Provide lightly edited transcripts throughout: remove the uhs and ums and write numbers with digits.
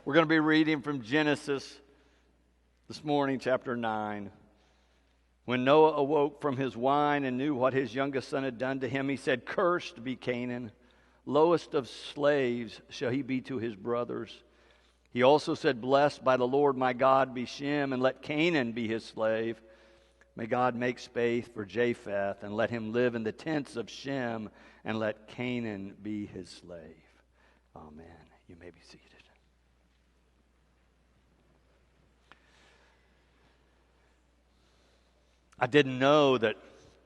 We're going to be reading from Genesis this morning, chapter 9. When Noah awoke from his wine and knew what his youngest son had done to him, he said, "Cursed be Canaan, lowest of slaves shall he be to his brothers." He also said, "Blessed by the Lord my God be Shem, and let Canaan be his slave. May God make space for Japheth, and let him live in the tents of Shem, and let Canaan be his slave." Amen. You may be seated. I didn't know that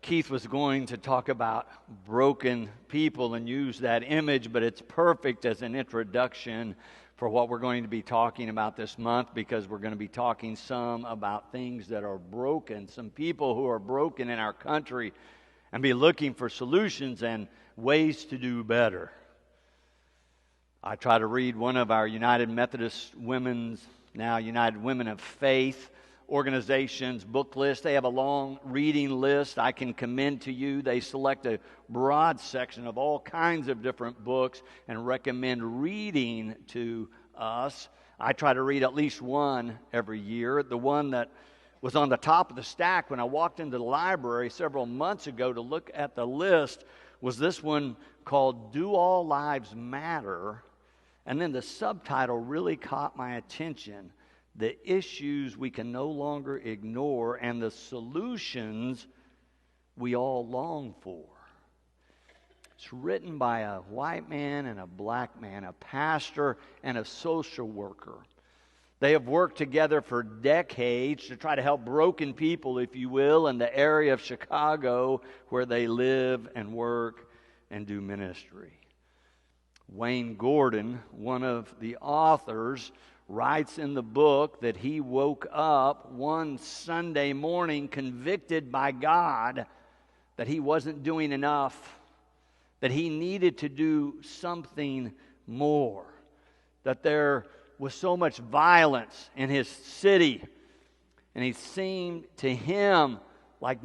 Keith was going to talk about broken people and use that image, but it's perfect as an introduction for what we're going to be talking about this month, because we're going to be talking some about things that are broken, some people who are broken in our country, and be looking for solutions and ways to do better. I try to read one of our United Methodist Women's, now United Women of Faith, organization's book list. They have a long reading list I can commend to you. They select a broad section of all kinds of different books and recommend reading to us. I try to read at least one every year. The one that was on the top of the stack when I walked into the library several months ago to look at the list was this one called "Do All Lives Matter?" And then the subtitle really caught my attention: "The Issues We Can No Longer Ignore and the Solutions We All Long For." It's written by a white man and a black man, a pastor and a social worker. They have worked together for decades to try to help broken people, if you will, in the area of Chicago where they live and work and do ministry. Wayne Gordon, one of the authors, writes in the book that he woke up one Sunday morning convicted by God that he wasn't doing enough, that he needed to do something more, that there was so much violence in his city, and it seemed to him like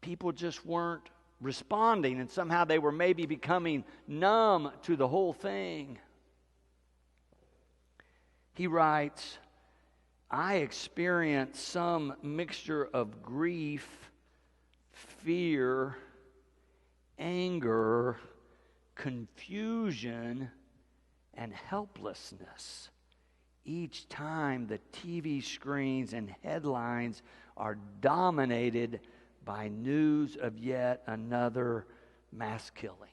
people just weren't responding, and somehow they were maybe becoming numb to the whole thing. He writes, "I experienced some mixture of grief, fear, anger, confusion, and helplessness each time the TV screens and headlines are dominated by news of yet another mass killing."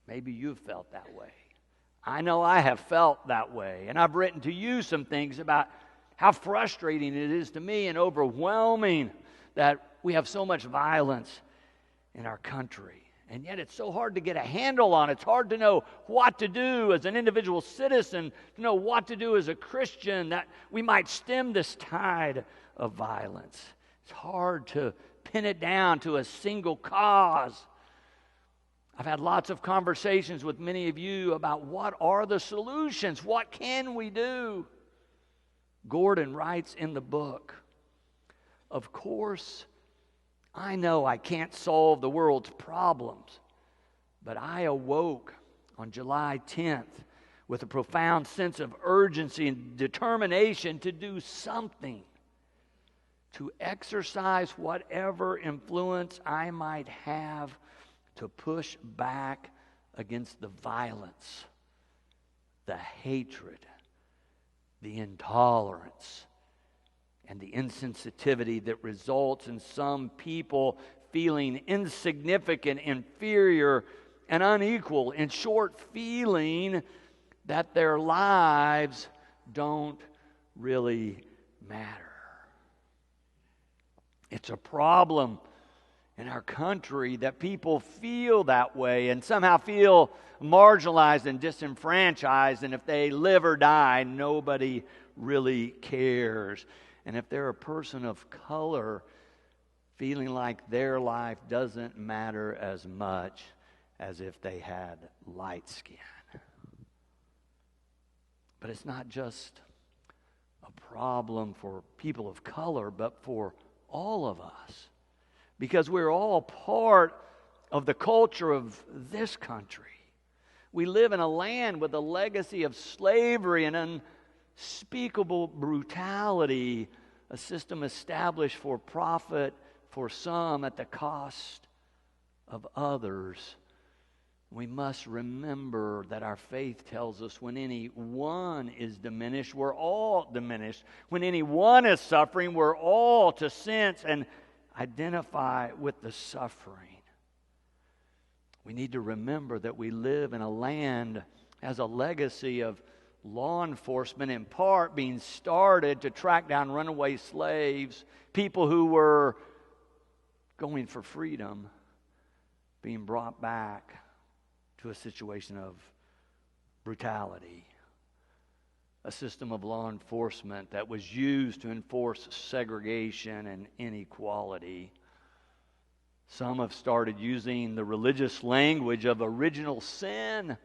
Maybe you've felt that way. I know I have felt that way, and I've written to you some things about how frustrating it is to me and overwhelming that we have so much violence in our country. And yet it's so hard to get a handle on. It's hard to know what to do as an individual citizen, to know what to do as a Christian, that we might stem this tide of violence. It's hard to pin it down to a single cause. I've had lots of conversations with many of you about what are the solutions? What can we do? Gordon writes in the book, "Of course, I know I can't solve the world's problems, but I awoke on July 10th with a profound sense of urgency and determination to do something, to exercise whatever influence I might have to push back against the violence, the hatred, the intolerance, and the insensitivity that results in some people feeling insignificant, inferior, and unequal. In short, feeling that their lives don't really matter." It's a problem in our country that people feel that way and somehow feel marginalized and disenfranchised, and if they live or die, nobody really cares. And if they're a person of color, feeling like their life doesn't matter as much as if they had light skin. But it's not just a problem for people of color, but for all of us, because we're all part of the culture of this country. We live in a land with a legacy of slavery and unspeakable brutality, a system established for profit for some at the cost of others. We must remember that our faith tells us when any one is diminished, we're all diminished. When any one is suffering, we're all to sense and identify with the suffering. We need to remember that we live in a land that has a legacy of law enforcement in part being started to track down runaway slaves, people who were going for freedom, being brought back to a situation of brutality. A system of law enforcement that was used to enforce segregation and inequality. Some have started using the religious language of original sin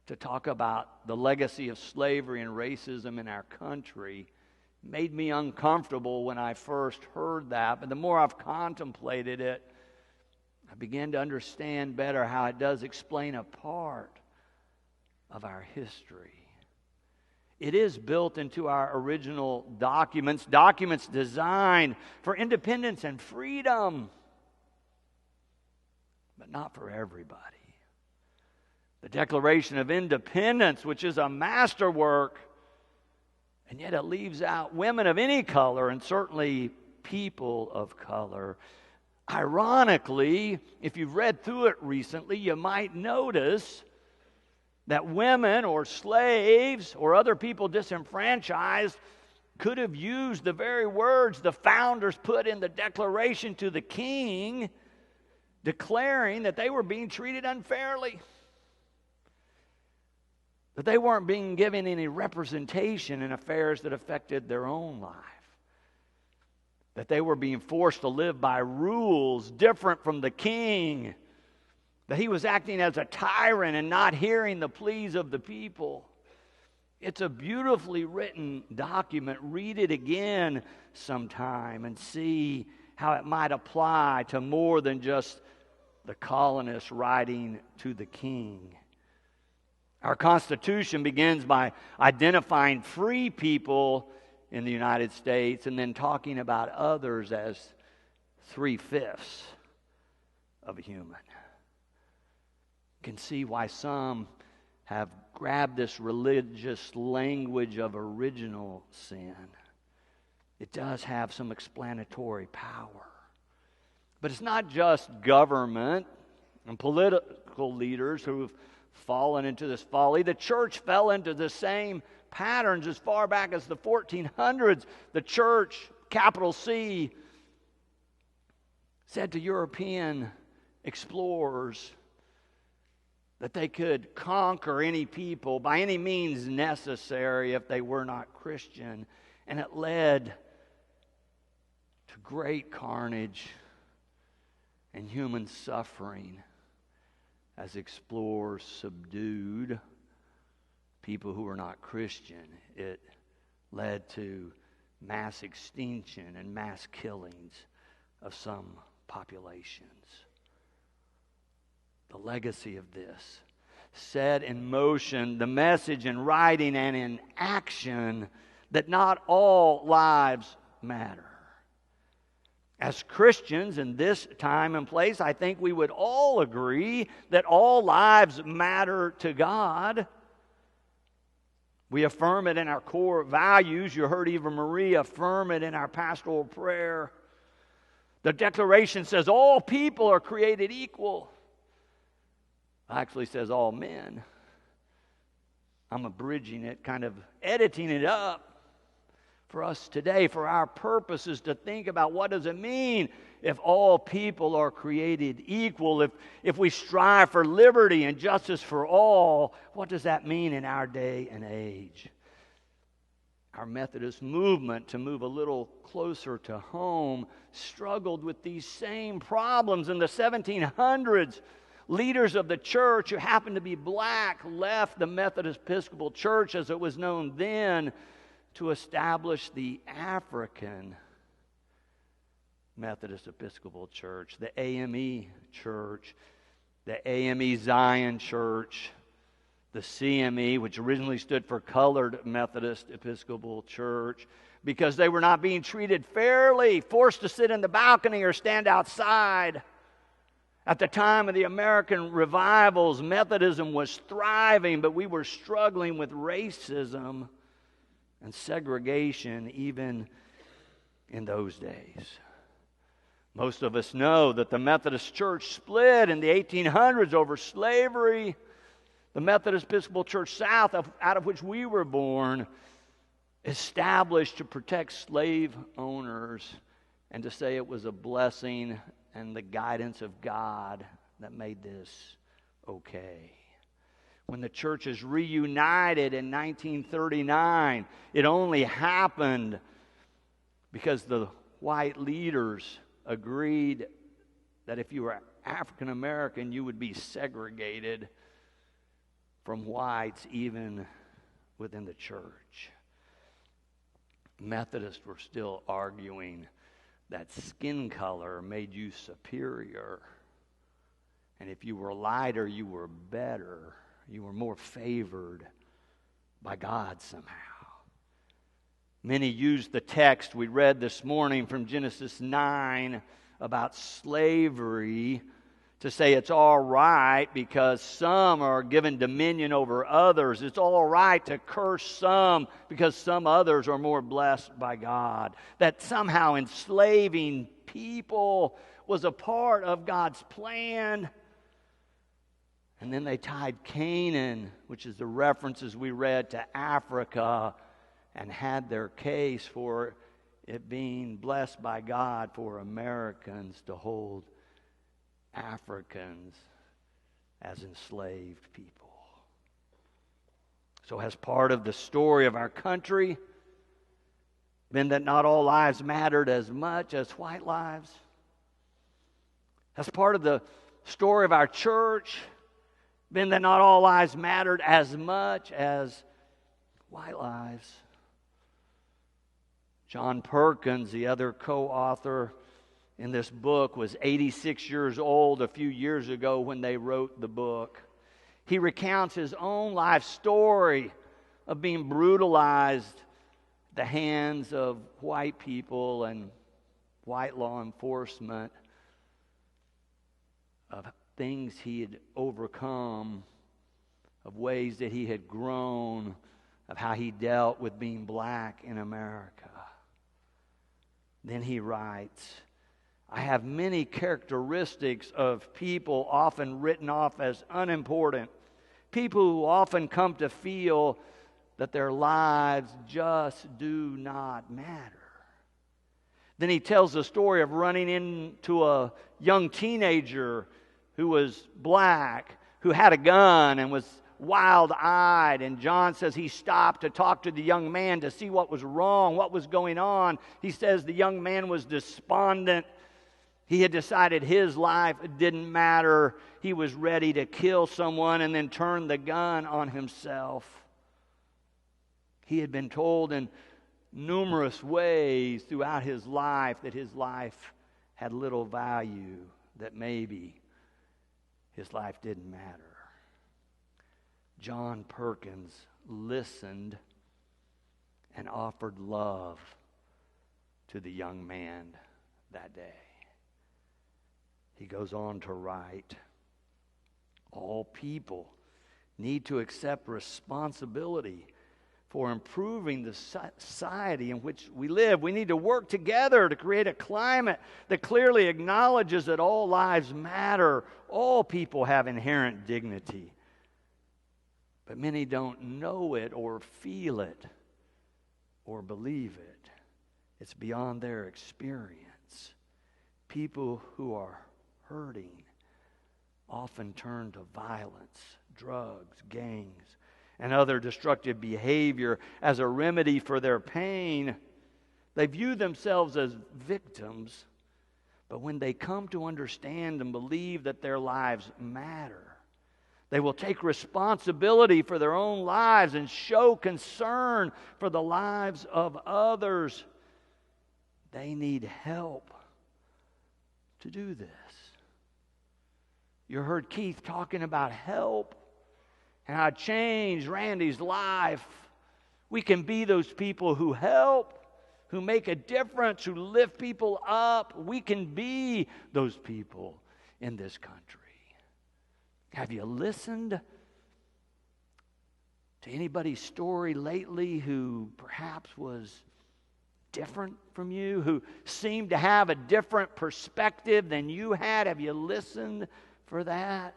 to talk about the legacy of slavery and racism in our country. It made me uncomfortable when I first heard that, but the more I've contemplated it, I began to understand better how it does explain a part of our history. It is built into our original documents designed for independence and freedom, but not for everybody. The Declaration of Independence, which is a masterwork, and yet it leaves out women of any color and certainly people of color. Ironically, if you've read through it recently, you might notice that women or slaves or other people disenfranchised could have used the very words the founders put in the Declaration to the king, declaring that they were being treated unfairly, that they weren't being given any representation in affairs that affected their own life, that they were being forced to live by rules different from the king, that he was acting as a tyrant and not hearing the pleas of the people. It's a beautifully written document. Read it again sometime and see how it might apply to more than just the colonists writing to the king. Our Constitution begins by identifying free people in the United States and then talking about others as 3/5 of a human. You can see why some have grabbed this religious language of original sin. It does have some explanatory power. But it's not just government and political leaders who have fallen into this folly. The church fell into the same patterns as far back as the 1400s. The church, capital C, said to European explorers that they could conquer any people by any means necessary if they were not Christian. And it led to great carnage and human suffering as explorers subdued people who were not Christian. It led to mass extinction and mass killings of some populations. The legacy of this set in motion the message in writing and in action that not all lives matter. As Christians in this time and place, I think we would all agree that all lives matter to God. We affirm it in our core values. You heard Eva Marie affirm it in our pastoral prayer. The Declaration says all people are created equal. It actually says all men. I'm abridging it, kind of editing it up for us today, for our purposes, to think about what does it mean if all people are created equal, if we strive for liberty and justice for all, what does that mean in our day and age? Our Methodist movement, to move a little closer to home, struggled with these same problems in the 1700s. Leaders of the church who happened to be black left the Methodist Episcopal Church as it was known then to establish the African Methodist Episcopal Church, the AME Church, the AME Zion Church, the CME, which originally stood for Colored Methodist Episcopal Church, because they were not being treated fairly, forced to sit in the balcony or stand outside. At the time of the American revivals, Methodism was thriving, but we were struggling with racism and segregation even in those days. Most of us know that the Methodist Church split in the 1800s over slavery. The Methodist Episcopal Church South, out of which we were born, established to protect slave owners and to say it was a blessing and the guidance of God that made this okay. When the churches reunited in 1939, it only happened because the white leaders agreed that if you were African American, you would be segregated from whites even within the church. Methodists were still arguing that skin color made you superior. And if you were lighter, you were better. You were more favored by God somehow. Many used the text we read this morning from Genesis 9 about slavery to say it's all right because some are given dominion over others. It's all right to curse some because some others are more blessed by God. That somehow enslaving people was a part of God's plan. And then they tied Canaan, which is the references we read, to Africa, and had their case for it being blessed by God for Americans to hold Africans as enslaved people. So has part of the story of our country been that not all lives mattered as much as white lives? Has part of the story of our church been that not all lives mattered as much as white lives? John Perkins, the other co-author in this book, was 86 years old a few years ago when they wrote the book. He recounts his own life story of being brutalized at the hands of white people and white law enforcement, of things he had overcome, of ways that he had grown, of how he dealt with being black in America. Then he writes, I have many characteristics of people often written off as unimportant, people who often come to feel that their lives just do not matter. Then he tells the story of running into a young teenager who was black, who had a gun and was wild-eyed, and John says he stopped to talk to the young man to see what was wrong, what was going on. He says the young man was despondent. He had decided his life didn't matter. He was ready to kill someone and then turn the gun on himself. He had been told in numerous ways throughout his life that his life had little value, that maybe his life didn't matter. John Perkins listened and offered love to the young man that day. He goes on to write, all people need to accept responsibility for improving the society in which we live. We need to work together to create a climate that clearly acknowledges that all lives matter. All people have inherent dignity. But many don't know it or feel it or believe it. It's beyond their experience. People who are hurting often turn to violence, drugs, gangs, and other destructive behavior as a remedy for their pain. They view themselves as victims, but when they come to understand and believe that their lives matter, they will take responsibility for their own lives and show concern for the lives of others. They need help to do this. You heard Keith talking about help and how it changed Randy's life. We can be those people who help, who make a difference, who lift people up. We can be those people in this country. Have you listened to anybody's story lately who perhaps was different from you, who seemed to have a different perspective than you had? Have you listened for that?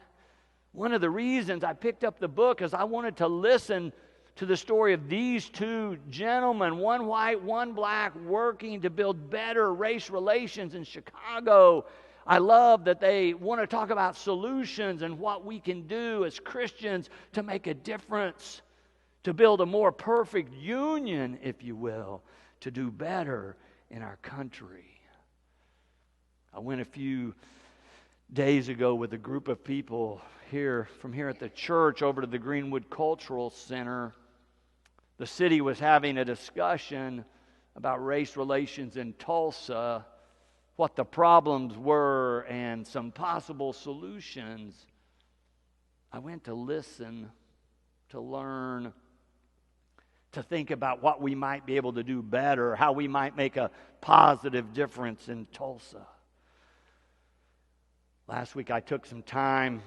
One of the reasons I picked up the book is I wanted to listen to the story of these two gentlemen, one white, one black, working to build better race relations in Chicago. I love that they want to talk about solutions and what we can do as Christians to make a difference, to build a more perfect union, if you will, to do better in our country. I went a few days ago with a group of people from here at the church over to the Greenwood Cultural Center. The city was having a discussion about race relations in Tulsa, what the problems were, and some possible solutions. I went to listen, to learn, to think about what we might be able to do better, how we might make a positive difference in Tulsa. Last week I took some time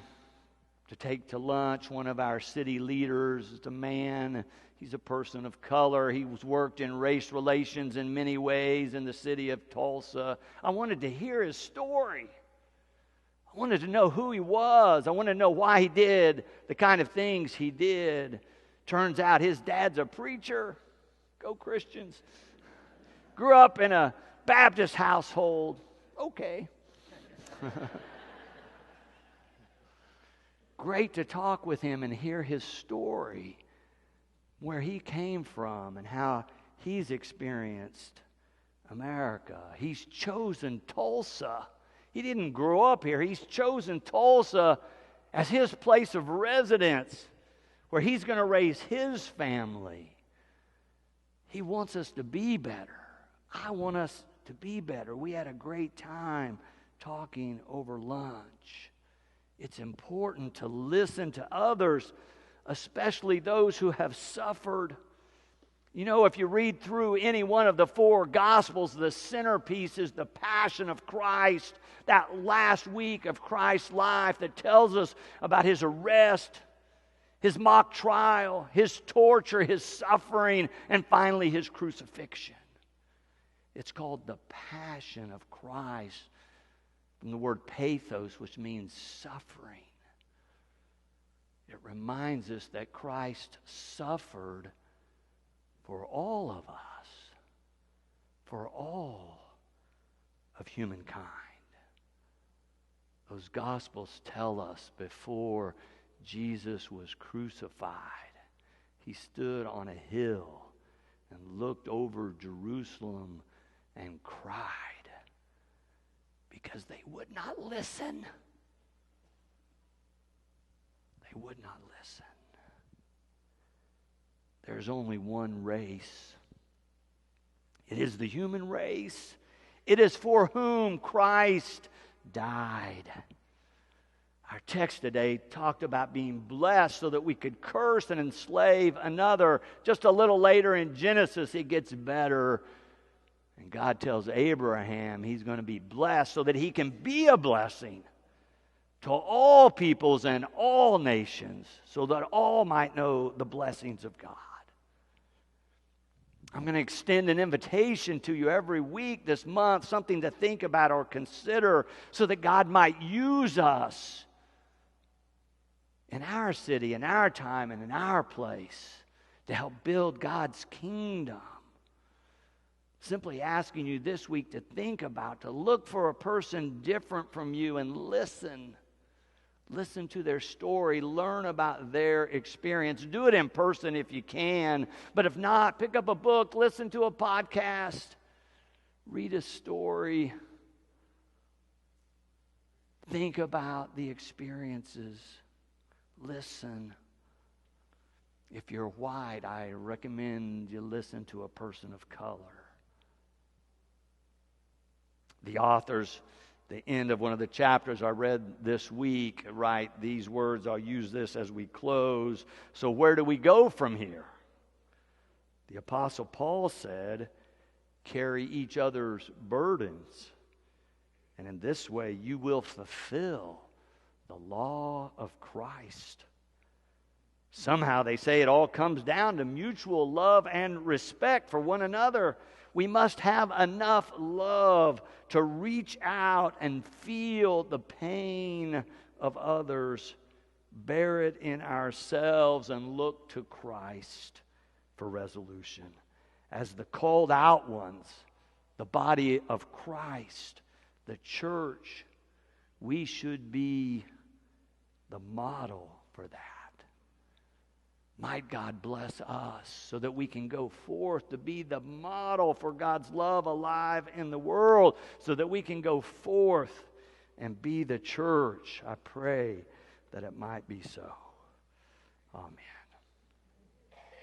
to take to lunch one of our city leaders. It's a man. He's a person of color. He's worked in race relations in many ways in the city of Tulsa. I wanted to hear his story. I wanted to know who he was. I wanted to know why he did the kind of things he did. Turns out his dad's a preacher. Go Christians. Grew up in a Baptist household. Okay. Great to talk with him and hear his story, where he came from and how he's experienced America. He's chosen Tulsa. He didn't grow up here. He's chosen Tulsa as his place of residence, where he's going to raise his family. He wants us to be better. I want us to be better. We had a great time talking over lunch. It's important to listen to others, especially those who have suffered. You know, if you read through any one of the four Gospels, the centerpiece is the passion of Christ, that last week of Christ's life that tells us about his arrest, his mock trial, his torture, his suffering, and finally his crucifixion. It's called the Passion of Christ, from the word pathos, which means suffering. It reminds us that Christ suffered for all of us, for all of humankind. Those Gospels tell us before Jesus was crucified, he stood on a hill and looked over Jerusalem and cried because they would not listen. They would not listen. There's only one race. It is the human race. It is for whom Christ died. Our text today talked about being blessed so that we could curse and enslave another. Just a little later in Genesis, it gets better. And God tells Abraham he's going to be blessed so that he can be a blessing to all peoples and all nations, so that all might know the blessings of God. I'm going to extend an invitation to you every week this month, something to think about or consider, so that God might use us in our city, in our time, and in our place to help build God's kingdom. Simply asking you this week to think about, to look for a person different from you and listen. Listen to their story. Learn about their experience. Do it in person if you can. But if not, pick up a book, listen to a podcast, read a story. Think about the experiences. Listen. If you're white, I recommend you listen to a person of color. The authors the end of one of the chapters I read this week, right? These words, I'll use this as we close. So where do we go from here? The Apostle Paul said, carry each other's burdens, and in this way you will fulfill the law of Christ. Somehow they say it all comes down to mutual love and respect for one another. We must have enough love to reach out and feel the pain of others, bear it in ourselves, and look to Christ for resolution. As the called out ones, the body of Christ, the church, we should be the model for that. Might God bless us so that we can go forth to be the model for God's love alive in the world, so that we can go forth and be the church. I pray that it might be so. Amen.